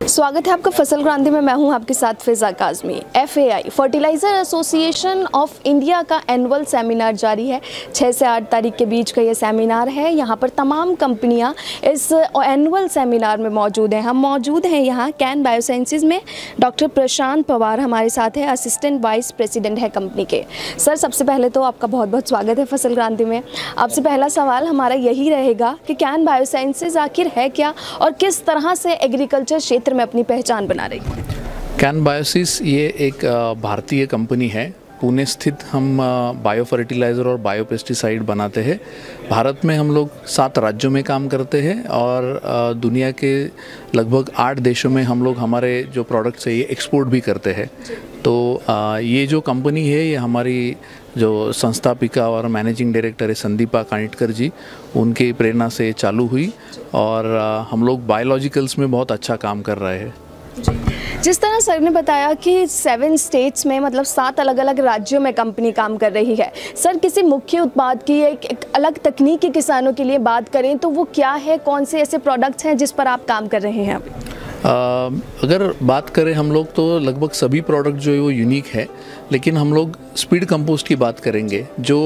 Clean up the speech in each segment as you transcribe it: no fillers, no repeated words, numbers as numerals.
स्वागत है आपका फसल क्रांति में। मैं हूं आपके साथ Fiza Kazmi. FAI fertilizer association of India का एनुअल सेमिनार जारी है। 6 से 8 तारीख के बीच का ये सेमिनार है। यहां पर तमाम कंपनियां इस एनुअल सेमिनार में मौजूद हैं। हम मौजूद हैं यहां कैन बायोसाइंसेस में। डॉक्टर प्रशांत पवार हमारे साथ है, असिस्टेंट वाइस प्रेसिडेंट है कंपनी के। सर, सबसे पहले तो आपका बहुत बहुत स्वागत है फसल क्रांति में। आपसे पहला सवाल हमारा यही रहेगा कि कैन बायोसाइंसेस आखिर है क्या और किस तरह से एग्रीकल्चर क्षेत्र में अपनी पहचान बना रही है। कैन बायोसिस ये एक भारतीय कंपनी है। पुणे स्थित हम बायो फर्टिलाइज़र और बायो पेस्टिसाइड बनाते हैं। भारत में हम लोग 7 राज्यों में काम करते हैं और दुनिया के लगभग 8 देशों में हम लोग हमारे जो प्रोडक्ट्स है ये एक्सपोर्ट भी करते हैं। तो ये जो कंपनी है ये हमारी जो संस्थापिका और मैनेजिंग डायरेक्टर है संदीपा कानिटकर जी, उनकी प्रेरणा से चालू हुई और हम लोग बायोलॉजिकल्स में बहुत अच्छा काम कर रहे हैं। जिस तरह सर ने बताया कि 7 स्टेट्स में मतलब 7 अलग अलग राज्यों में कंपनी काम कर रही है। सर, किसी मुख्य उत्पाद की एक अलग तकनीक के किसानों के लिए बात करें तो वो क्या है? कौन से ऐसे प्रोडक्ट्स हैं जिस पर आप काम कर रहे हैं अभी? अगर बात करें हम लोग तो लगभग सभी प्रोडक्ट जो है वो यूनिक है, लेकिन हम लोग स्पीड कंपोस्ट की बात करेंगे। जो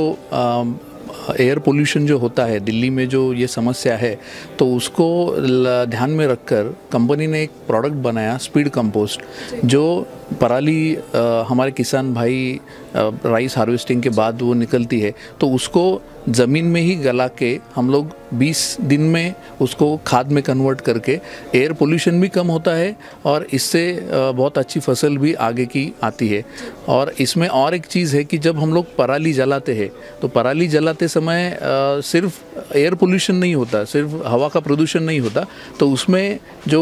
एयर पोल्यूशन जो होता है दिल्ली में, जो ये समस्या है, तो उसको ध्यान में रखकर कंपनी ने एक प्रोडक्ट बनाया स्पीड कंपोस्ट, जो पराली हमारे किसान भाई राइस हार्वेस्टिंग के बाद वो निकलती है तो उसको ज़मीन में ही गला के हम लोग 20 दिन में उसको खाद में कन्वर्ट करके एयर पोल्यूशन भी कम होता है और इससे बहुत अच्छी फसल भी आगे की आती है। और इसमें और एक चीज़ है कि जब हम लोग पराली जलाते हैं तो पराली जलाते समय सिर्फ एयर पोल्यूशन नहीं होता, सिर्फ हवा का प्रदूषण नहीं होता, तो उसमें जो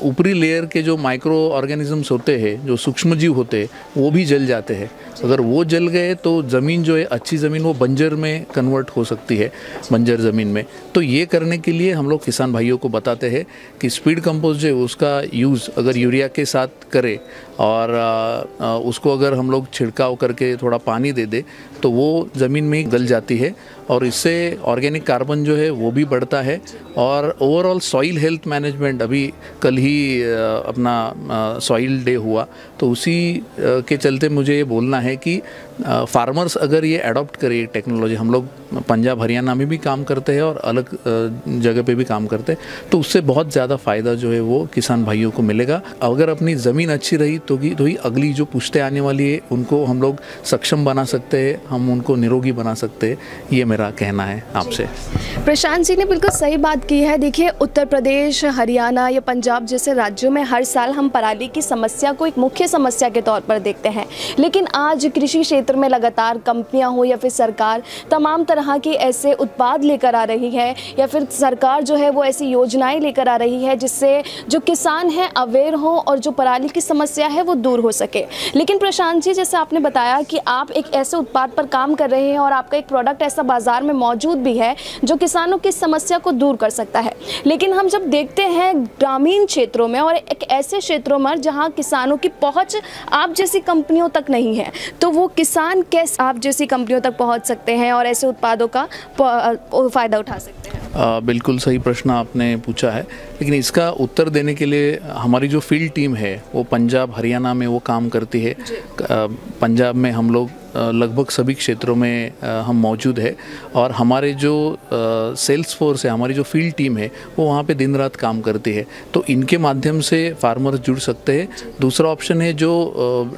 ऊपरी लेयर के जो माइक्रो ऑर्गेनिजम्स होते हैं, जो सूक्ष्म जीव होते हैं, वो भी जल जाते हैं। अगर वो जल गए तो ज़मीन जो है अच्छी ज़मीन वो बंजर में कन्वर्ट हो सकती है, बंजर ज़मीन में। तो ये करने के लिए हम लोग किसान भाइयों को बताते हैं कि स्पीड कंपोस्ट जो है उसका यूज़ अगर यूरिया के साथ करें और उसको अगर हम लोग छिड़काव करके थोड़ा पानी दे दे तो वो ज़मीन में ही गल जाती है और इससे ऑर्गेनिक कार्बन जो है वो भी बढ़ता है और ओवरऑल सॉइल हेल्थ मैनेजमेंट। अभी कल ही अपना सॉइल डे हुआ, तो उसी के चलते मुझे ये बोलना है कि फार्मर्स अगर ये अडॉप्ट करें टेक्नोलॉजी, हम लोग पंजाब हरियाणा में भी काम करते हैं और अलग जगह पे भी काम करते हैं, तो उससे बहुत ज़्यादा फ़ायदा जो है वो किसान भाइयों को मिलेगा। अगर अपनी ज़मीन अच्छी रही तो ही अगली जो पुश्तें आने वाली है उनको हम लोग सक्षम बना सकते हैं, हम उनको निरोगी बना सकते हैं। ये मेरा कहना है आपसे। प्रशांत जी ने बिल्कुल सही बात की है। देखिए, उत्तर प्रदेश, हरियाणा या पंजाब जैसे राज्यों में हर साल हम पराली की समस्या को एक मुख्य समस्या के तौर पर देखते हैं, लेकिन आज कृषि क्षेत्र में लगातार कंपनियां हो या फिर सरकार तमाम तरह के ऐसे उत्पाद लेकर आ रही है या फिर सरकार जो है वो ऐसी योजनाएं लेकर आ रही है जिससे जो किसान हैं अवेयर हो और जो पराली की समस्या है वो दूर हो सके। लेकिन प्रशांत जी, जैसे आपने बताया कि आप एक ऐसे उत्पाद पर काम कर रहे हैं और आपका एक प्रोडक्ट ऐसा बाजार में मौजूद भी है जो किसानों की समस्या को दूर कर सकता है, लेकिन हम जब देखते हैं ग्रामीण क्षेत्रों में और एक ऐसे क्षेत्रों में जहां किसानों की पहुंच आप जैसी कंपनियों तक नहीं है, तो वो किसान कैसे आप जैसी कंपनियों तक पहुंच सकते हैं और ऐसे उत्पादों का फ़ायदा उठा सकते हैं? बिल्कुल सही प्रश्न आपने पूछा है, लेकिन इसका उत्तर देने के लिए हमारी जो फील्ड टीम है वो पंजाब हरियाणा में वो काम करती है। पंजाब में हम लोग लगभग सभी क्षेत्रों में हम मौजूद है और हमारे जो सेल्स फोर्स है, हमारी जो फील्ड टीम है वो वहाँ पे दिन रात काम करती है, तो इनके माध्यम से फार्मर्स जुड़ सकते हैं। दूसरा ऑप्शन है जो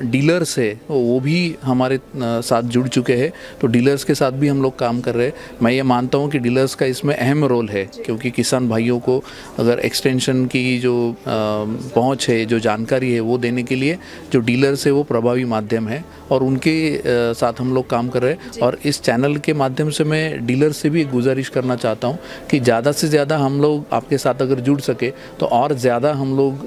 डीलर्स है वो भी हमारे साथ जुड़ चुके हैं, तो डीलर्स के साथ भी हम लोग काम कर रहे हैं। मैं ये मानता हूँ कि डीलर्स का इसमें अहम रोल है, क्योंकि किसान भाइयों को अगर एक्सटेंशन की जो पहुँच है, जो जानकारी है वो देने के लिए जो डीलर्स है वो प्रभावी माध्यम है और उनके साथ हम लोग काम कर रहे हैं। और इस चैनल के माध्यम से मैं डीलर से भी एक गुजारिश करना चाहता हूं कि ज़्यादा से ज़्यादा हम लोग आपके साथ अगर जुड़ सके तो और ज़्यादा हम लोग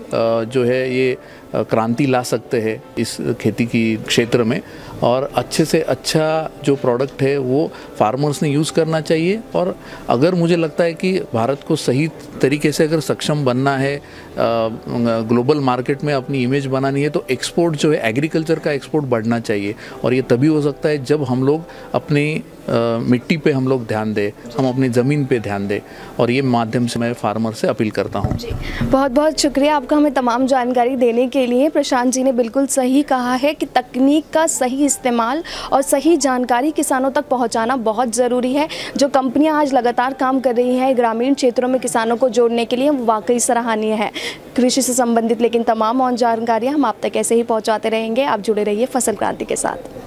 जो है ये क्रांति ला सकते हैं इस खेती की क्षेत्र में, और अच्छे से अच्छा जो प्रोडक्ट है वो फार्मर्स ने यूज़ करना चाहिए। और अगर मुझे लगता है कि भारत को सही तरीके से अगर सक्षम बनना है, ग्लोबल मार्केट में अपनी इमेज बनानी है, तो एक्सपोर्ट जो है एग्रीकल्चर का एक्सपोर्ट बढ़ना चाहिए और ये तभी हो सकता है जब हम लोग अपनी मिट्टी पे हम लोग ध्यान दें, हम अपनी ज़मीन पे ध्यान दें, और ये माध्यम से मैं फार्मर से अपील करता हूँ। जी, बहुत बहुत शुक्रिया आपका हमें तमाम जानकारी देने के लिए। प्रशांत जी ने बिल्कुल सही कहा है कि तकनीक का सही इस्तेमाल और सही जानकारी किसानों तक पहुंचाना बहुत ज़रूरी है। जो कंपनियां आज लगातार काम कर रही हैं ग्रामीण क्षेत्रों में किसानों को जोड़ने के लिए, वो वाकई सराहनीय है। कृषि से संबंधित लेकिन तमाम और जानकारियाँ हम आप तक ऐसे ही पहुँचाते रहेंगे। आप जुड़े रहिए फसल क्रांति के साथ।